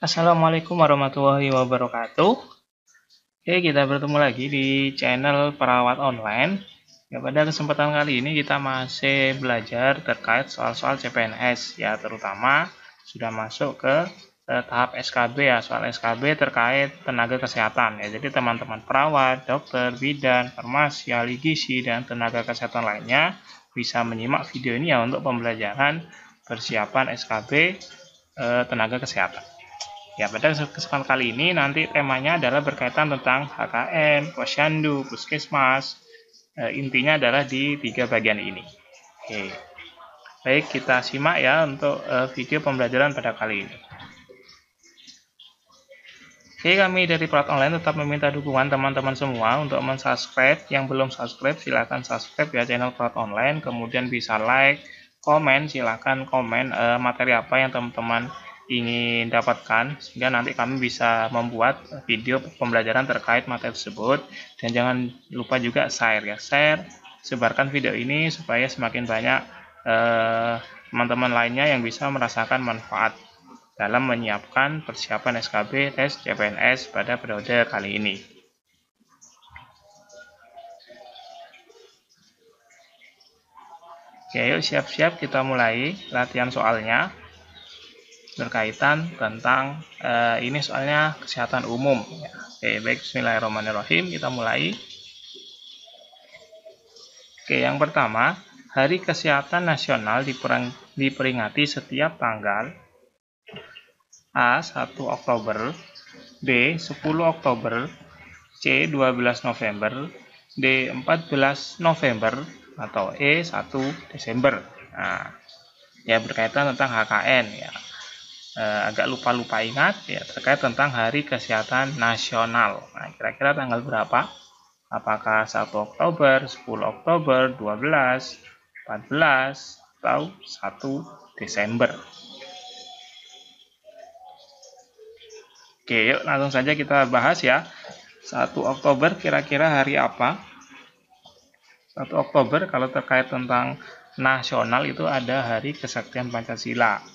Assalamualaikum warahmatullahi wabarakatuh. Oke, kita bertemu lagi di channel Perawat Online. Ya, pada kesempatan kali ini kita masih belajar terkait soal-soal CPNS ya, terutama sudah masuk ke tahap SKB ya, soal SKB terkait tenaga kesehatan ya. Jadi teman-teman perawat, dokter, bidan, farmasi, ahli gizi dan tenaga kesehatan lainnya bisa menyimak video ini ya untuk pembelajaran persiapan SKB tenaga kesehatan. Ya, pada kesempatan kali ini nanti temanya adalah berkaitan tentang HKM, Posyandu, Puskesmas. Intinya adalah di 3 bagian ini. Oke. Baik, kita simak ya untuk video pembelajaran pada kali ini. Oke, kami dari Perawat Online tetap meminta dukungan teman-teman semua untuk mensubscribe. Yang belum subscribe, silahkan subscribe ya channel Perawat Online. Kemudian bisa like, komen, silahkan komen materi apa yang teman-teman ingin dapatkan, sehingga nanti kami bisa membuat video pembelajaran terkait materi tersebut. Dan jangan lupa juga share ya, sebarkan video ini supaya semakin banyak teman-teman lainnya yang bisa merasakan manfaat dalam menyiapkan persiapan SKB tes CPNS pada periode kali ini. Oke, yuk siap-siap kita mulai latihan soalnya. Berkaitan tentang ini soalnya kesehatan umum. Oke, baik, bismillahirrahmanirrahim, kita mulai. Oke, yang pertama, Hari Kesehatan Nasional diperingati setiap tanggal A. 1 Oktober, B. 10 Oktober, C. 12 November, D. 14 November, atau E. 1 Desember. Nah, ya berkaitan tentang HKN ya. Agak lupa-lupa ingat ya terkait tentang Hari Kesehatan Nasional. Nah, kira-kira tanggal berapa? Apakah 1 Oktober, 10 Oktober, 12, 14, atau 1 Desember? Oke, yuk langsung saja kita bahas ya. 1 Oktober kira-kira hari apa? 1 Oktober kalau terkait tentang nasional itu ada Hari Kesaktian Pancasila.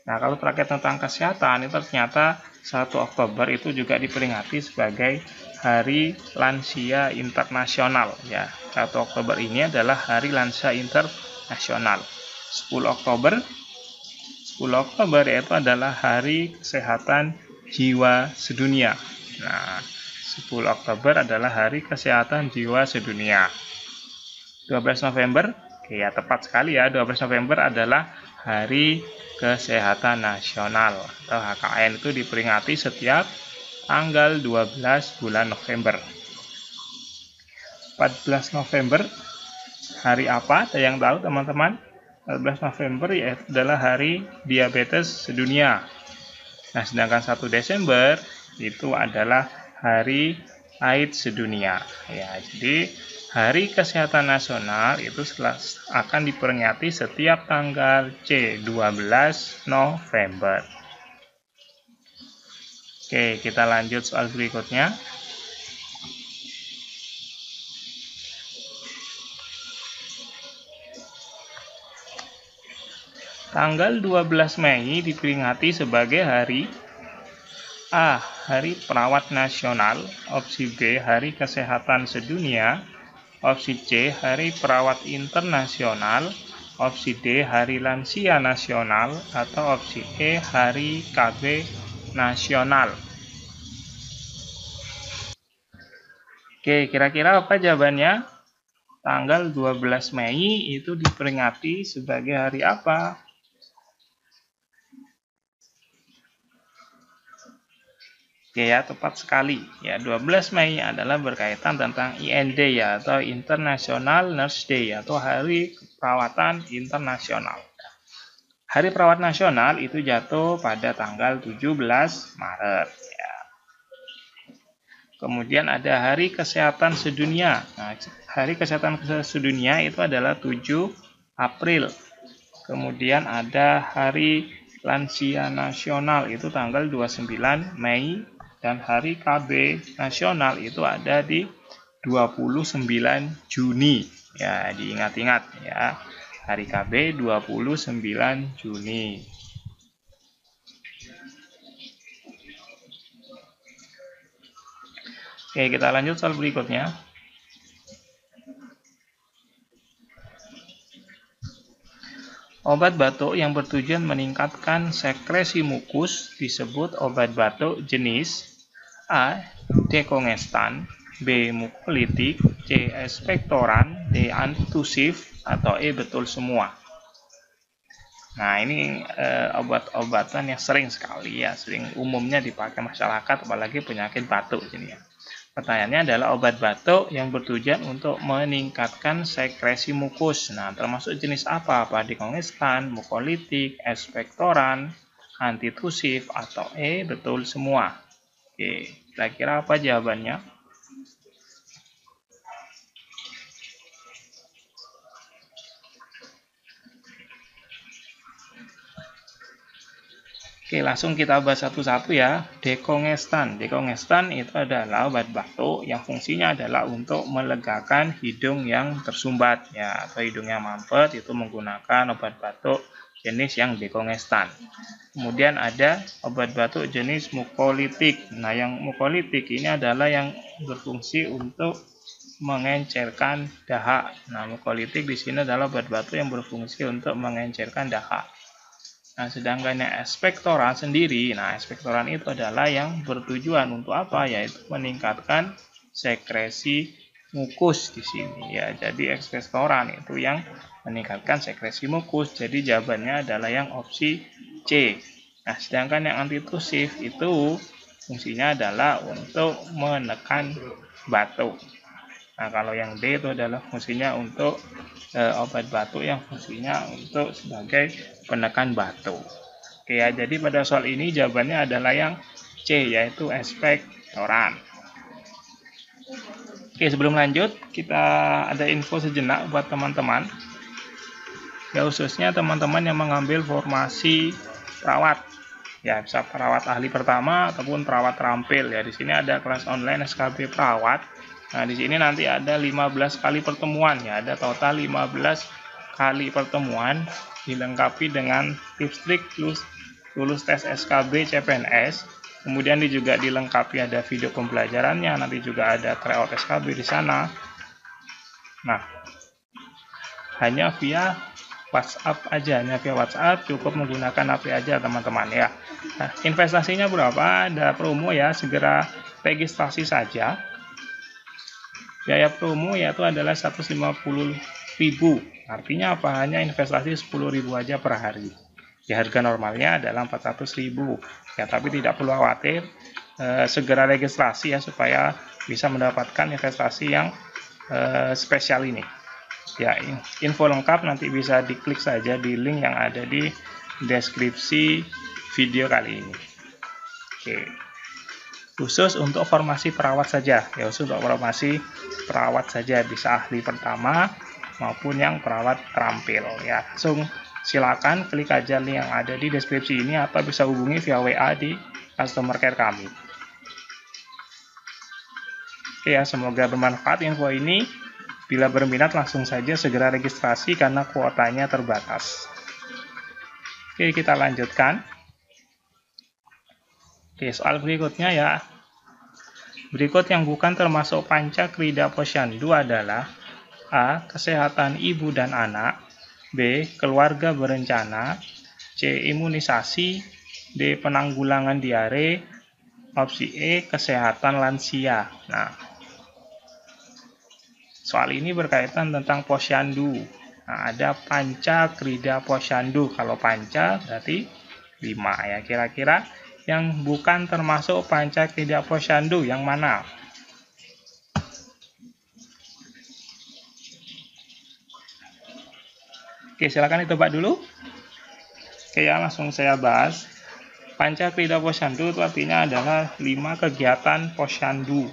Nah, kalau terkait tentang kesehatan, itu ternyata 1 Oktober itu juga diperingati sebagai Hari Lansia Internasional. Ya, 1 Oktober ini adalah Hari Lansia Internasional. 10 Oktober yaitu adalah Hari Kesehatan Jiwa Sedunia. Nah, 10 Oktober adalah Hari Kesehatan Jiwa Sedunia. 12 November, ya tepat sekali ya, 12 November adalah Hari Kesehatan Nasional atau HKN, itu diperingati setiap tanggal 12 bulan November. 14 November hari apa? Ada yang tahu teman-teman? 14 November yaitu adalah Hari Diabetes Sedunia. Nah, sedangkan 1 Desember itu adalah Hari AIDS Sedunia. Ya, jadi Hari Kesehatan Nasional itu akan diperingati setiap tanggal C, 12 November. Oke, kita lanjut soal berikutnya. Tanggal 12 Mei diperingati sebagai hari A. Hari Perawat Nasional, opsi B. Hari Kesehatan Sedunia, opsi C. Hari Perawat Internasional, opsi D. Hari Lansia Nasional, atau opsi E. Hari KB Nasional. Oke, kira-kira apa jawabannya? Tanggal 12 Mei itu diperingati sebagai hari apa? Oke ya, tepat sekali. Ya, 12 Mei adalah berkaitan tentang IND ya, atau International Nurse Day, atau Hari Perawatan Internasional. Hari Perawat Nasional itu jatuh pada tanggal 17 Maret. Ya. Kemudian ada Hari Kesehatan Sedunia. Nah, Hari Kesehatan Sedunia itu adalah 7 April. Kemudian ada Hari Lansia Nasional itu tanggal 29 Mei. Dan Hari KB Nasional itu ada di 29 Juni. Ya, diingat-ingat ya. Hari KB 29 Juni. Oke, kita lanjut soal berikutnya. Obat batuk yang bertujuan meningkatkan sekresi mukus disebut obat batuk jenis A. Dekongestan, B. Mukolitik, C. Ekspektoran, D. Antitusif, atau E. Betul semua. Nah, ini obat-obatan yang sering sekali ya, sering umumnya dipakai masyarakat, apalagi penyakit batuk ini ya. Pertanyaannya adalah obat batuk yang bertujuan untuk meningkatkan sekresi mukus. Nah, termasuk jenis apa? Dekongestan, mukolitik, ekspektoran, antitusif, atau E, betul semua. Oke, kira-kira apa jawabannya? Oke, langsung kita bahas satu-satu ya. Dekongestan. Dekongestan itu adalah obat batuk yang fungsinya adalah untuk melegakan hidung yang tersumbat ya, atau hidung yang mampet, itu menggunakan obat batuk jenis yang dekongestan. Kemudian ada obat batuk jenis mukolitik. Nah, yang mukolitik ini adalah yang berfungsi untuk mengencerkan dahak. Nah, mukolitik di sini adalah obat batuk yang berfungsi untuk mengencerkan dahak. Nah, sedangkan yang ekspektoran sendiri, nah ekspektoran itu adalah yang bertujuan untuk apa? Yaitu meningkatkan sekresi mukus di sini ya. Jadi ekspektoran itu yang meningkatkan sekresi mukus. Jadi jawabannya adalah yang opsi C. Nah, sedangkan yang antitusif itu fungsinya adalah untuk menekan batuk. Nah, kalau yang D itu adalah fungsinya untuk obat batuk yang fungsinya untuk sebagai penekan batuk. Oke ya, jadi pada soal ini jawabannya adalah yang C, yaitu ekspektoran. Oke, sebelum lanjut, kita ada info sejenak buat teman-teman. Ya, khususnya teman-teman yang mengambil formasi perawat. Ya, bisa perawat ahli pertama ataupun perawat terampil ya. Di sini ada kelas online SKB perawat. Nah, di sini nanti ada 15 kali pertemuan ya, ada total 15 kali pertemuan dilengkapi dengan tips trik lulus tes SKB CPNS. Kemudian juga dilengkapi ada video pembelajarannya, nanti juga ada tryout SKB di sana. Nah, hanya via WhatsApp aja, hanya via WhatsApp, cukup menggunakan HP aja teman-teman ya. Nah, investasinya berapa? Ada promo ya, segera registrasi saja. Biaya promo yaitu adalah 150.000. Artinya apa? Hanya investasi 10.000 aja per hari. Ya, harga normalnya adalah 400.000. Ya, tapi tidak perlu khawatir. Segera registrasi ya supaya bisa mendapatkan investasi yang spesial ini. Ya, info lengkap nanti bisa diklik saja di link yang ada di deskripsi video kali ini. Oke. Khusus untuk formasi perawat saja ya, khusus untuk formasi perawat saja, bisa ahli pertama maupun yang perawat terampil ya. Langsung silakan klik aja link yang ada di deskripsi ini atau bisa hubungi via WA di customer care kami. Oke ya, semoga bermanfaat info ini. Bila berminat langsung saja segera registrasi karena kuotanya terbatas. Oke, kita lanjutkan. Oke, soal berikutnya ya. Berikut yang bukan termasuk Pancakrida Posyandu adalah A. Kesehatan ibu dan anak, B. Keluarga berencana, C. Imunisasi, D. Penanggulangan diare, opsi E. Kesehatan lansia. Nah, soal ini berkaitan tentang Posyandu. Nah, ada Pancakrida Posyandu. Kalau panca berarti 5 ya. Kira-kira yang bukan termasuk Pancakrida Posyandu yang mana? Oke, silakan ditebak dulu. Oke ya, langsung saya bahas. Pancakrida Posyandu itu artinya adalah 5 kegiatan Posyandu.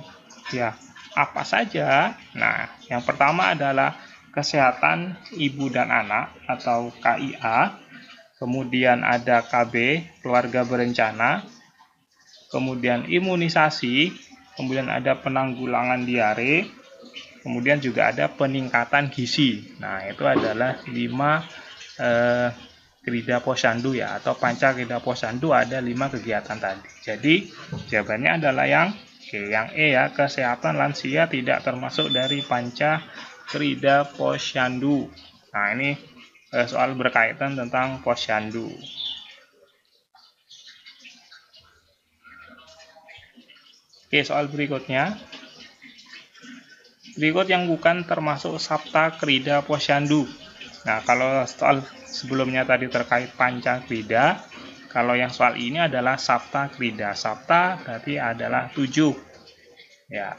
Ya, apa saja? Nah, yang pertama adalah kesehatan ibu dan anak atau KIA. Kemudian ada KB, keluarga berencana. Kemudian imunisasi. Kemudian ada penanggulangan diare. Kemudian juga ada peningkatan gizi. Nah, itu adalah 5 Krida Posyandu ya, atau Pancakrida Posyandu ada 5 kegiatan tadi. Jadi, jawabannya adalah yang Oke, yang E ya, kesehatan lansia tidak termasuk dari Pancakrida Posyandu. Nah, ini soal berkaitan tentang Posyandu. Oke, soal berikutnya. Berikut yang bukan termasuk Sabta Krida Posyandu. Nah, kalau soal sebelumnya tadi terkait Pancakrida, kalau yang soal ini adalah Sabta Krida. Sabta berarti adalah 7. Ya.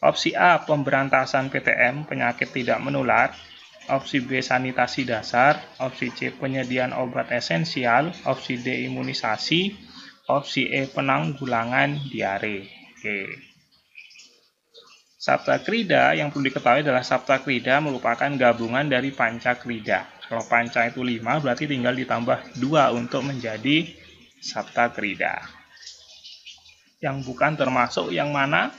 Opsi A, pemberantasan PTM, penyakit tidak menular. Opsi B, sanitasi dasar. Opsi C, penyediaan obat esensial. Opsi D, imunisasi. Opsi E, penanggulangan diare. Oke. Sabta Krida yang perlu diketahui adalah Sabta Krida merupakan gabungan dari Pancakrida. Kalau Panca itu 5, berarti tinggal ditambah 2 untuk menjadi Sabta Krida. Yang bukan termasuk yang mana?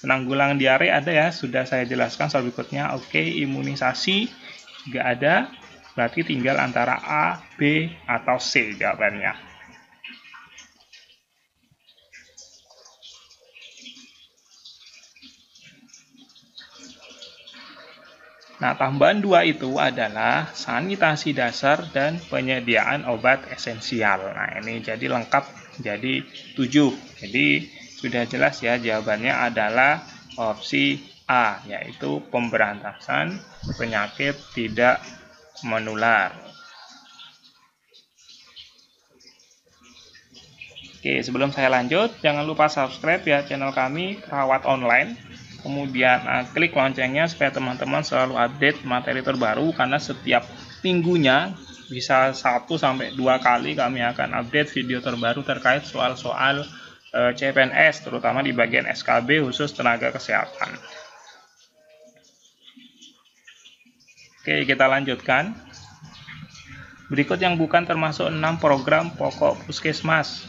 Penanggulangan diare ada ya, sudah saya jelaskan soal berikutnya. Oke, imunisasi juga ada, berarti tinggal antara A, B, atau C jawabannya. Nah, tambahan 2 itu adalah sanitasi dasar dan penyediaan obat esensial. Nah, ini jadi lengkap jadi 7. Jadi, sudah jelas ya jawabannya adalah opsi A, yaitu pemberantasan penyakit tidak menular. Oke, sebelum saya lanjut, jangan lupa subscribe ya channel kami Perawat Online. Kemudian klik loncengnya supaya teman-teman selalu update materi terbaru, karena setiap minggunya bisa 1-2 kali kami akan update video terbaru terkait soal-soal CPNS, terutama di bagian SKB khusus tenaga kesehatan. Oke, kita lanjutkan. Berikut yang bukan termasuk 6 program pokok Puskesmas.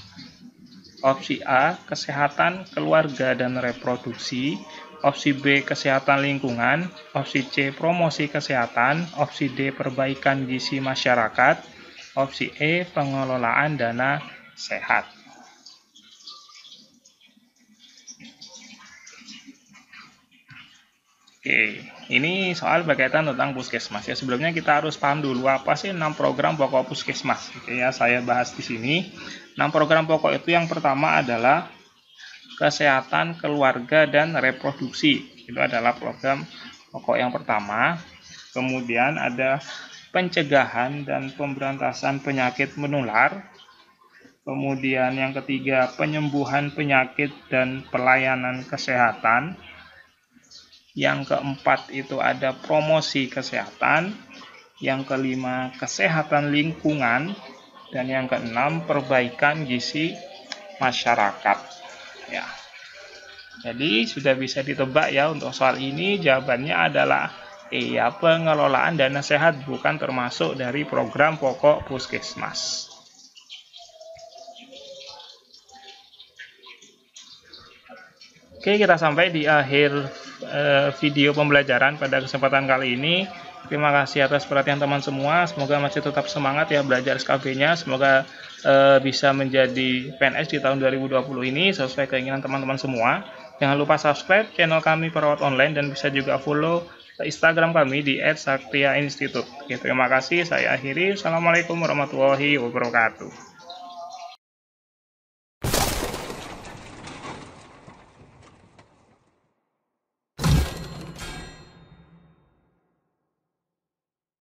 Opsi A, kesehatan keluarga dan reproduksi. Opsi B, kesehatan lingkungan. Opsi C, promosi kesehatan. Opsi D, perbaikan gizi masyarakat. Opsi E, pengelolaan dana sehat. Oke, ini soal berkaitan tentang Puskesmas ya. Sebelumnya kita harus paham dulu apa sih 6 program pokok Puskesmas. Oke ya, saya bahas di sini. 6 program pokok itu yang pertama adalah kesehatan keluarga dan reproduksi. Itu adalah program pokok yang pertama. Kemudian ada pencegahan dan pemberantasan penyakit menular. Kemudian yang ketiga, penyembuhan penyakit dan pelayanan kesehatan. Yang keempat itu ada promosi kesehatan. Yang kelima, kesehatan lingkungan. Dan yang keenam, perbaikan gizi masyarakat. Ya. Jadi sudah bisa ditebak ya untuk soal ini, jawabannya adalah E ya, pengelolaan dana sehat bukan termasuk dari program pokok Puskesmas. Oke, kita sampai di akhir video pembelajaran pada kesempatan kali ini. Terima kasih atas perhatian teman semua. Semoga masih tetap semangat ya belajar SKB-nya. Semoga bisa menjadi PNS di tahun 2020 ini sesuai keinginan teman-teman semua. Jangan lupa subscribe channel kami Perawat Online dan bisa juga follow Instagram kami di @saktiainstitute. Oke, terima kasih. Saya akhiri. Assalamualaikum warahmatullahi wabarakatuh.